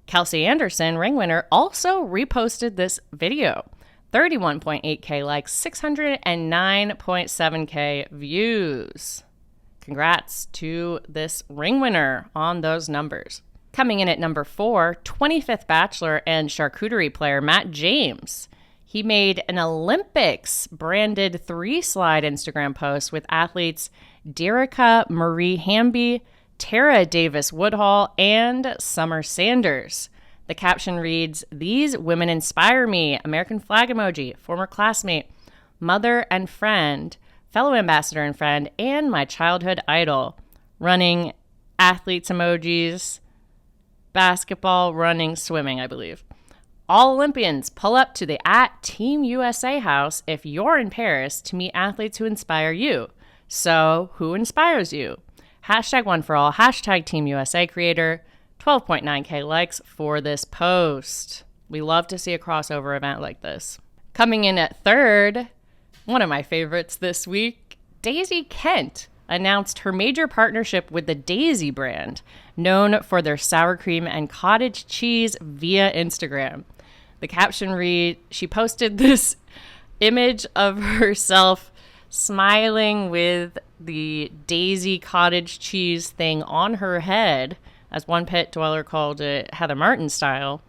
Kelsey Anderson, ring winner, also reposted this video. 31.8K likes, 609.7K views. Congrats to this ring winner on those numbers. Coming in at number 4, 25th Bachelor and charcuterie player Matt James. He made an Olympics branded 3-slide Instagram post with athletes Derica Marie Hamby, Tara Davis Woodhall, and Summer Sanders. The caption reads, "These women inspire me. American flag emoji, former classmate, mother and friend, fellow ambassador and friend, and my childhood idol." Running, athletes emojis, basketball, running, swimming, I believe. All Olympians, pull up to the @Team USA house if you're in Paris to meet athletes who inspire you. So, who inspires you? #OneForAll, #Team USA creator. 12.9K likes for this post. We love to see a crossover event like this. Coming in at 3rd, one of my favorites this week, Daisy Kent announced her major partnership with the Daisy brand, known for their sour cream and cottage cheese, via Instagram. The caption read, she posted this image of herself smiling with the Daisy cottage cheese thing on her head, as one pit dweller called it, Heather Martin style.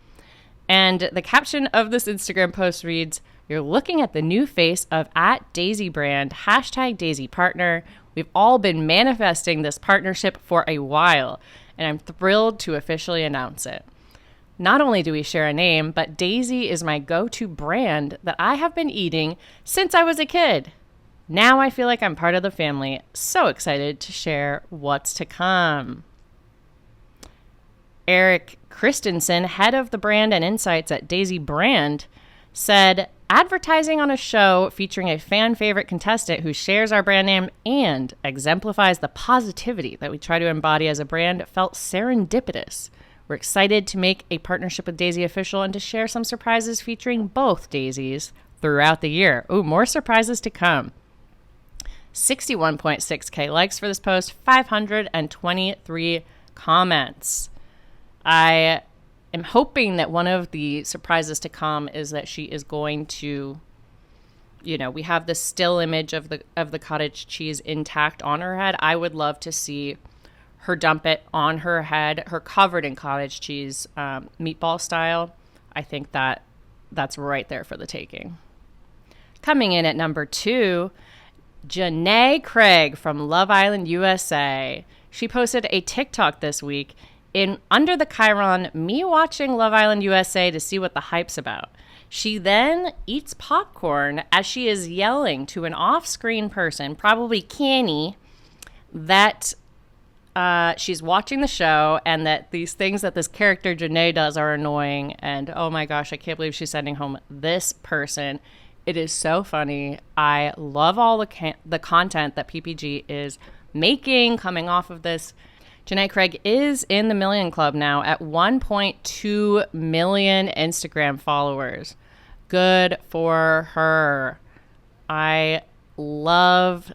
And the caption of this Instagram post reads, "You're looking at the new face of @Daisy brand, #Daisy partner. We've all been manifesting this partnership for a while, and I'm thrilled to officially announce it. Not only do we share a name, but Daisy is my go-to brand that I have been eating since I was a kid. Now I feel like I'm part of the family. So excited to share what's to come." Eric Christensen, head of the brand and insights at Daisy Brand, said, "Advertising on a show featuring a fan favorite contestant who shares our brand name and exemplifies the positivity that we try to embody as a brand felt serendipitous. We're excited to make a partnership with Daisy official and to share some surprises featuring both Daisies throughout the year." Ooh, more surprises to come. 61.6K likes for this post, 523 comments. I am hoping that one of the surprises to come is that she is going to, we have this still image of the cottage cheese intact on her head. I would love to see her dump it on her head, her covered in cottage cheese, meatball style. I think that's right there for the taking. Coming in at number 2, Janae Craig from Love Island USA. She posted a TikTok this week under the chyron, "Me watching Love Island USA to see what the hype's about." She then eats popcorn as she is yelling to an off-screen person, probably Kenny, that she's watching the show and that these things that this character Janae does are annoying. And oh my gosh, I can't believe she's sending home this person. It is so funny. I love all the content that PPG is making coming off of this. Janae Craig is in the Million Club now at 1.2 million Instagram followers. Good for her. I love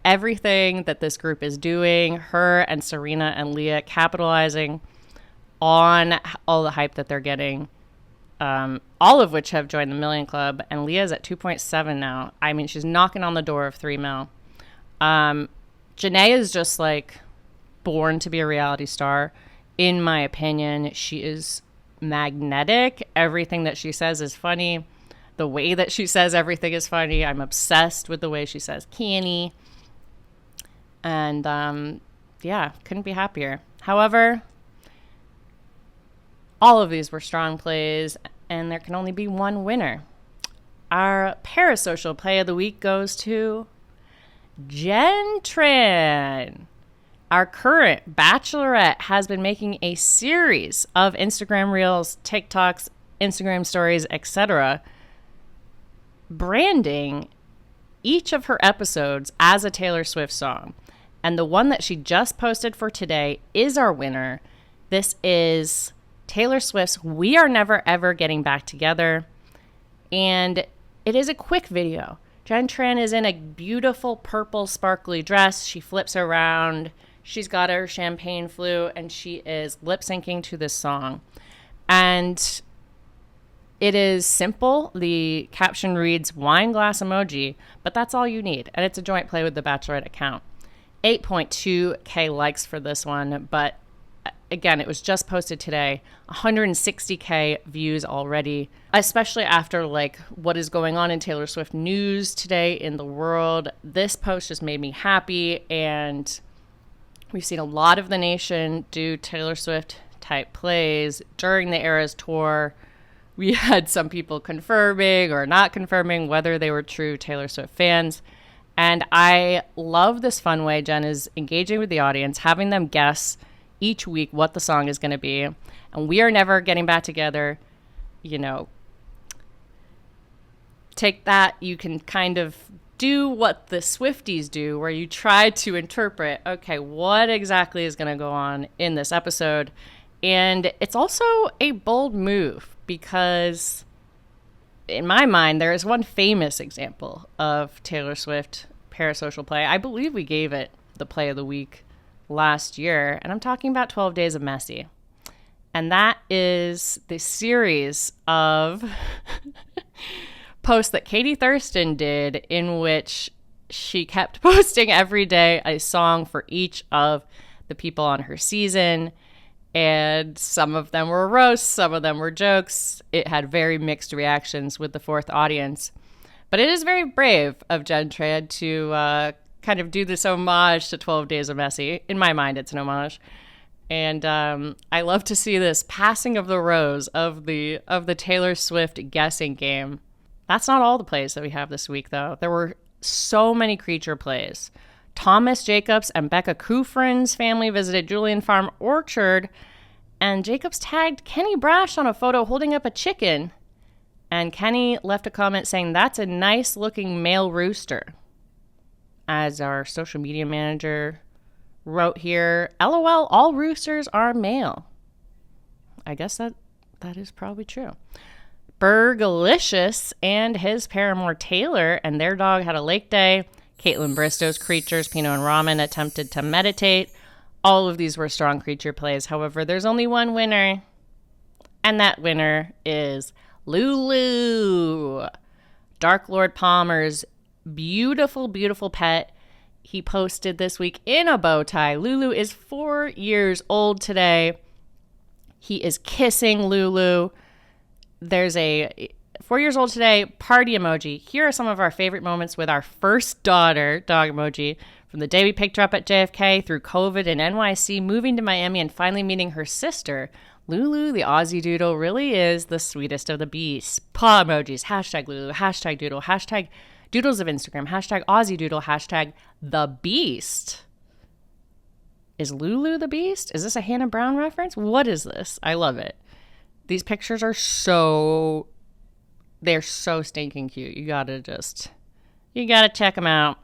everything that this group is doing. Her and Serena and Leah capitalizing on all the hype that they're getting. All of which have joined the Million Club. And Leah's at 2.7 now. I mean, she's knocking on the door of 3 mil. Janae is just like born to be a reality star. In my opinion, she is magnetic. Everything that she says is funny. The way that she says everything is funny. I'm obsessed with the way she says Kenny. And couldn't be happier. However, all of these were strong plays, and there can only be one winner. Our Parasocial play of the week goes to Jen Tran. Our current Bachelorette has been making a series of Instagram Reels, TikToks, Instagram Stories, etc., branding each of her episodes as a Taylor Swift song. And the one that she just posted for today is our winner. This is Taylor Swift's "We Are Never Ever Getting Back Together." And it is a quick video. Jen Tran is in a beautiful purple sparkly dress. She flips around. She's got her champagne flute, and she is lip syncing to this song. And it is simple. The caption reads "wine glass emoji," but that's all you need. And it's a joint play with the Bachelorette account. 8.2K likes for this one, but again, it was just posted today. 160K views already, especially after what is going on in Taylor Swift news today in the world. This post just made me happy, and we've seen a lot of the nation do Taylor Swift type plays during the Eras tour. We had some people confirming or not confirming whether they were true Taylor Swift fans. And I love this fun way Jen is engaging with the audience, having them guess each week what the song is going to be. And "We Are Never Getting Back Together," take that. You can kind of do what the Swifties do, where you try to interpret, okay, what exactly is going to go on in this episode. And it's also a bold move because, in my mind, there is one famous example of Taylor Swift Parasocial play. I believe we gave it the play of the week last year, and I'm talking about 12 Days of Messy. And that is the series of posts that Katie Thurston did, in which she kept posting every day a song for each of the people on her season. And some of them were roasts, some of them were jokes. It had very mixed reactions with the fourth audience. But it is very brave of Jen Trad to kind of do this homage to 12 Days of Messy. In my mind, it's an homage. And I love to see this passing of the rose of the Taylor Swift guessing game. That's not all the plays that we have this week, though. There were so many creature plays. Thomas Jacobs and Becca Kufrin's family visited Julian Farm Orchard, and Jacobs tagged Kenny Brash on a photo holding up a chicken. And Kenny left a comment saying, "That's a nice-looking male rooster." As our social media manager wrote here, "LOL, all roosters are male." I guess that is probably true. Burgalicious and his paramour Taylor and their dog had a lake day. Caitlin Bristow's creatures, Pinot and Ramen, attempted to meditate. All of these were strong creature plays. However, there's only one winner, and that winner is Lulu, Dark Lord Palmer's beautiful, beautiful pet. He posted this week in a bow tie. Lulu is 4 years old today. He is kissing Lulu. There's a 4 years old today party emoji. Here are some of our favorite moments with our first daughter, dog emoji, from the day we picked her up at JFK through COVID and NYC, moving to Miami, and finally meeting her sister. Lulu, the Aussie Doodle, really is the sweetest of the beasts. Paw emojis, hashtag Lulu, hashtag Doodle, hashtag Doodles of Instagram, hashtag Aussie Doodle, hashtag the Beast. Is Lulu the Beast? Is this a Hannah Brown reference? What is this? I love it. These pictures are they're so stinking cute. You gotta check them out.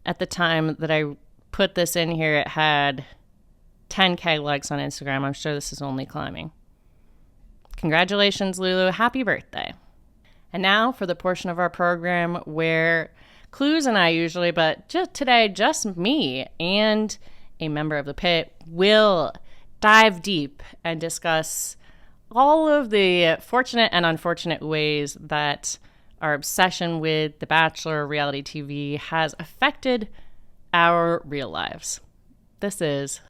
At the time that I put this in here, it had 10K likes on Instagram. I'm sure this is only climbing. Congratulations, Lulu. Happy birthday. And now for the portion of our program where Clues and I usually, but just today, just me and a member of the pit will dive deep and discuss all of the fortunate and unfortunate ways that our obsession with The Bachelor reality TV has affected our real lives. This is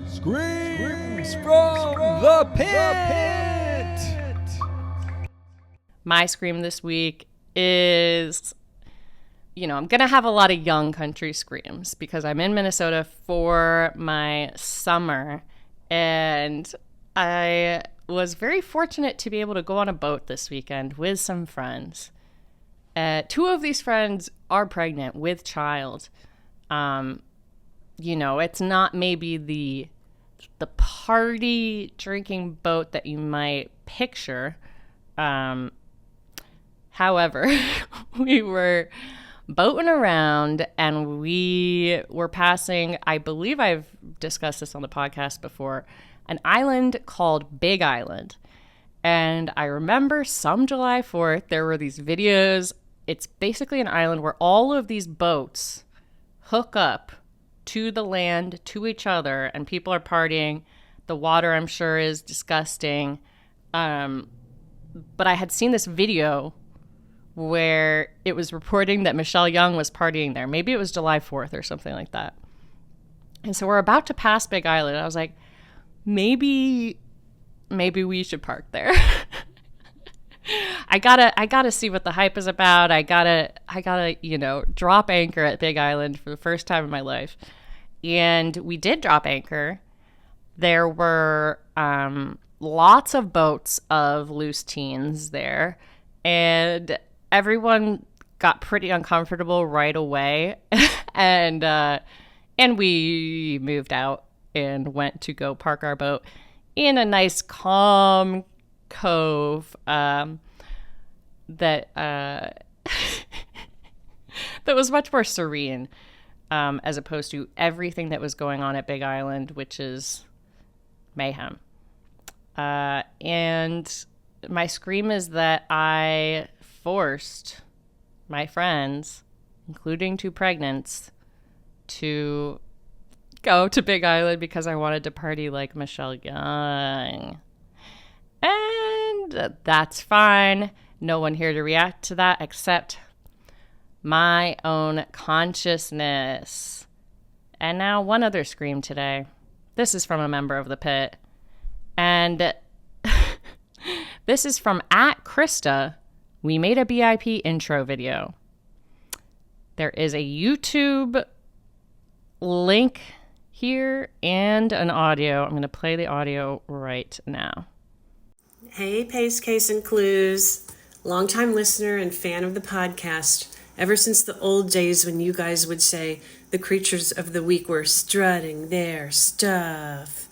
Screams from the pit! my scream this week is, I'm going to have a lot of young country screams because I'm in Minnesota for my summer, and I was very fortunate to be able to go on a boat this weekend with some friends. Two of these friends are pregnant with child. It's not maybe the party drinking boat that you might picture. However, we were boating around and we were passing, I believe I've discussed this on the podcast before, an island called Big Island. And I remember some July 4th, there were these videos. It's basically an island where all of these boats hook up to the land, to each other, and people are partying. The water, I'm sure, is disgusting. But I had seen this video where it was reporting that Michelle Young was partying there. Maybe it was July 4th or something like that. And so we're about to pass Big Island. I was like, maybe we should park there. I gotta see what the hype is about. I gotta, drop anchor at Big Island for the first time in my life. And we did drop anchor. There were lots of boats of loose teens there, and everyone got pretty uncomfortable right away. and we moved out and went to go park our boat in a nice calm cove that that was much more serene as opposed to everything that was going on at Big Island, which is mayhem. And my scream is that I forced my friends, including two pregnants, to go to Big Island because I wanted to party like Michelle Young. And that's fine. No one here to react to that except my own consciousness. And now one other scream today. This is from a member of the pit. And this is from @Krista. We made a BIP intro video. There is a YouTube link here and an audio. I'm going to play the audio right now. Hey, Pacecase and Clues. Longtime listener and fan of the podcast. Ever since the old days when you guys would say the creatures of the week were strutting their stuff.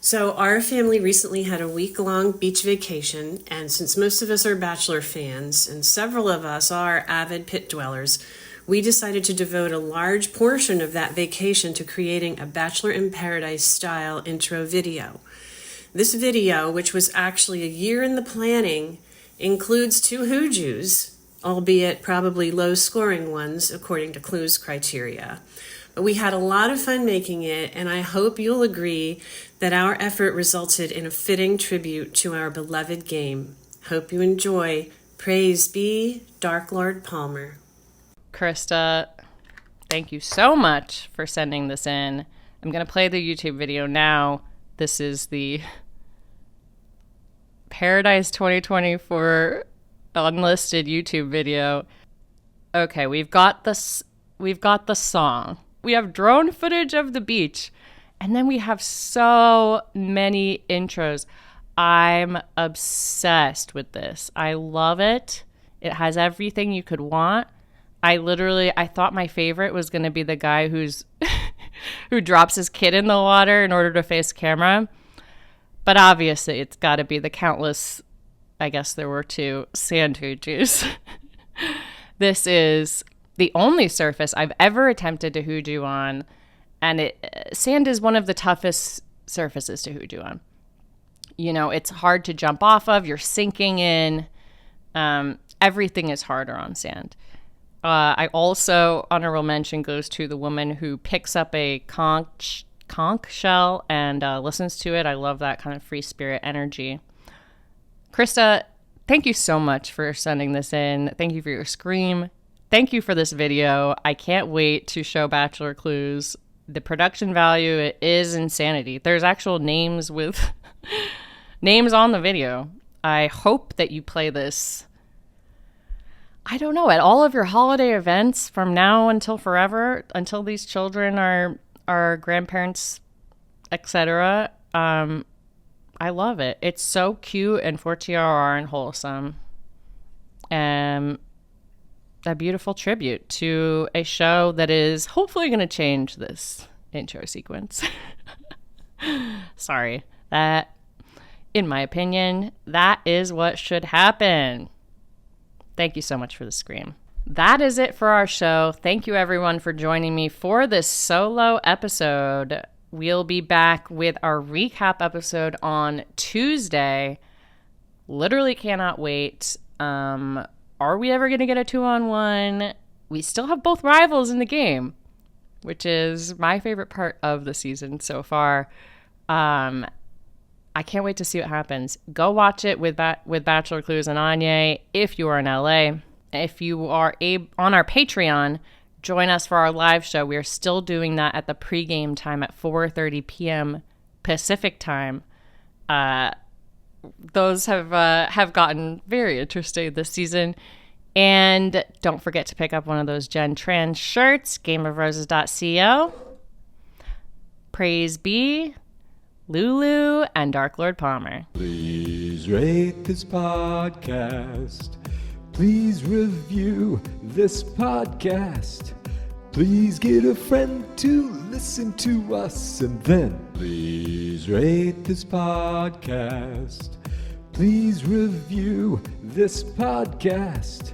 So our family recently had a week-long beach vacation, and since most of us are Bachelor fans and several of us are avid pit dwellers, we decided to devote a large portion of that vacation to creating a Bachelor in Paradise style intro video. This video, which was actually a year in the planning, includes 2 hoojus, albeit probably low-scoring ones according to Clues criteria. But we had a lot of fun making it, and I hope you'll agree that our effort resulted in a fitting tribute to our beloved game. Hope you enjoy. Praise be Dark Lord Palmer. Krista, thank you so much for sending this in. I'm going to play the YouTube video now. This is the Paradise 2024 unlisted YouTube video. Okay, we've got the song. We have drone footage of the beach, and then we have so many intros. I'm obsessed with this. I love it. It has everything you could want. I thought my favorite was going to be the guy who drops his kid in the water in order to face camera. But obviously it's got to be the countless, I guess there were 2 sand hoojus. This is the only surface I've ever attempted to hooju on, and sand is one of the toughest surfaces to hooju on. You know, it's hard to jump off of. You're sinking in. Everything is harder on sand. I also, honorable mention goes to the woman who picks up a conch shell and listens to it. I love that kind of free spirit energy. Krista, thank you so much for sending this in. Thank you for your scream. Thank you for this video. I can't wait to show Bachelor Clues. The production value is insanity. There's actual names with names on the video. I hope that you play this, I don't know, at all of your holiday events from now until forever, until these children are grandparents, etc. I love it. It's so cute and for TRR and wholesome. A beautiful tribute to a show that is hopefully going to change this intro sequence. Sorry. That, in my opinion, that is what should happen. Thank you so much for the scream. That is it for our show. Thank you everyone for joining me for this solo episode. We'll be back with our recap episode on Tuesday. Literally cannot wait. Are we ever going to get a 2-on-1? We still have both rivals in the game, which is my favorite part of the season so far. I can't wait to see what happens. Go watch it with Bachelor Clues and Anya if you are in LA. If you are on our Patreon, join us for our live show. We are still doing that at the pregame time at 4:30 p.m. Pacific time. Those have gotten very interesting this season. And don't forget to pick up one of those Gen Trans shirts, gameofroses.co. Praise be Lulu and Dark Lord Palmer. Please rate this podcast. Please review this podcast. Please get a friend to listen to us, and then please rate this podcast. Please review this podcast.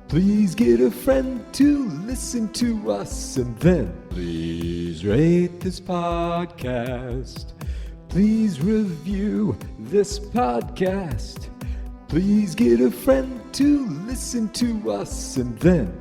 Please get a friend to listen to us, and then please rate this podcast. Please review this podcast. Please get a friend to listen to us, and then